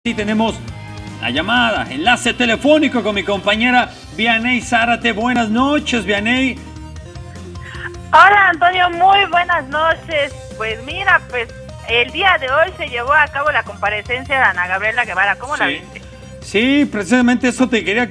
Y tenemos la llamada, enlace telefónico con mi compañera Vianey Zárate. Buenas noches, Vianey. Hola, Antonio, muy buenas noches. Pues mira, el día de hoy se llevó a cabo la comparecencia de Ana Gabriela Guevara. ¿Cómo la viste? Sí, precisamente eso te quería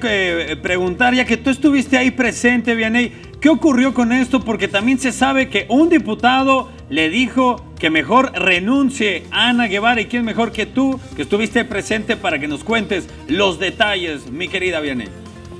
preguntar, ya que tú estuviste ahí presente, Vianey. ¿Qué ocurrió con esto? Porque también se sabe que un diputado le dijo que mejor renuncie a Ana Guevara. ¿Y quién mejor que tú, que estuviste presente, para que nos cuentes los detalles, mi querida Vianey?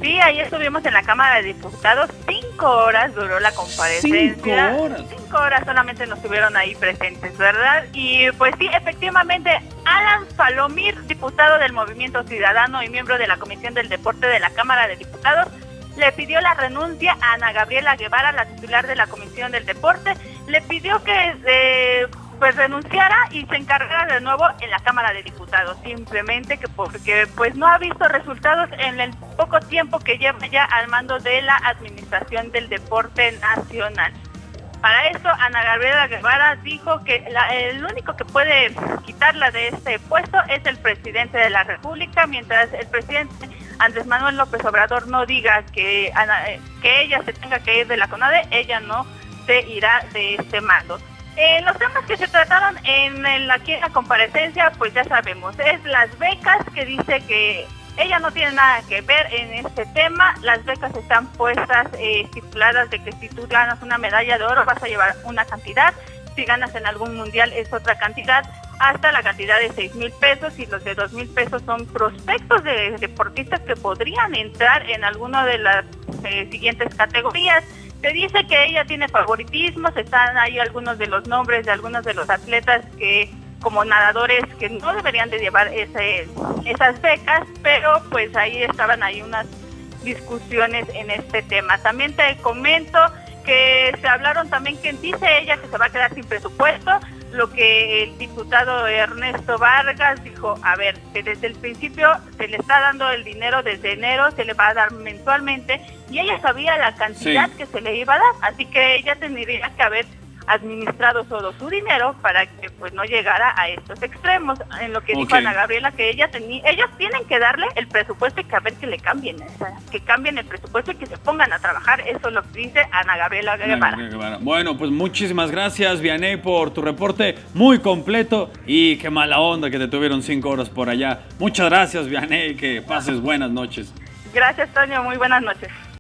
Sí, ahí estuvimos en la Cámara de Diputados. 5 horas duró la comparecencia. 5 horas. 5 horas solamente nos estuvieron ahí presentes, ¿verdad? Y pues sí, efectivamente, Alan Palomir, diputado del Movimiento Ciudadano y miembro de la Comisión del Deporte de la Cámara de Diputados, le pidió la renuncia a Ana Gabriela Guevara, la titular de la Comisión del Deporte. Le pidió que renunciara y se encargara de nuevo en la Cámara de Diputados, simplemente que porque pues no ha visto resultados en el poco tiempo que lleva ya al mando de la Administración del Deporte Nacional. Para eso, Ana Gabriela Guevara dijo que el único que puede quitarla de este puesto es el presidente de la República, mientras el presidente Andrés Manuel López Obrador no diga que ella se tenga que ir de la CONADE, ella no se irá de este mando. Los temas que se trataron aquí en la comparecencia, pues ya sabemos, es las becas, que dice que ella no tiene nada que ver en este tema. Las becas están puestas, estipuladas de que si tú ganas una medalla de oro vas a llevar una cantidad, si ganas en algún mundial es otra cantidad, hasta la cantidad de 6,000 pesos, y los de 2,000 pesos son prospectos de deportistas que podrían entrar en alguna de las siguientes categorías. Se dice que ella tiene favoritismos, están ahí algunos de los nombres de algunos de los atletas que como nadadores que no deberían de llevar esas becas, pero pues ahí estaban unas discusiones en este tema. También te comento que se hablaron también, que dice ella que se va a quedar sin presupuesto, lo que el diputado Ernesto Vargas dijo, a ver, que desde el principio se le está dando el dinero desde enero, se le va a dar mensualmente, y ella sabía la cantidad que se le iba a dar, así que ella tendría que haber administrado solo su dinero para que pues no llegara a estos extremos. En lo que dijo Ana Gabriela, que ellos tienen que darle el presupuesto y que a ver que le cambien, que cambien el presupuesto y que se pongan a trabajar. Eso es lo que dice Ana Gabriela Guevara. Bueno, pues muchísimas gracias, Vianey, por tu reporte muy completo, y qué mala onda que te tuvieron 5 horas por allá. Muchas gracias, Vianey, que pases buenas noches. Gracias, Toño, muy buenas noches.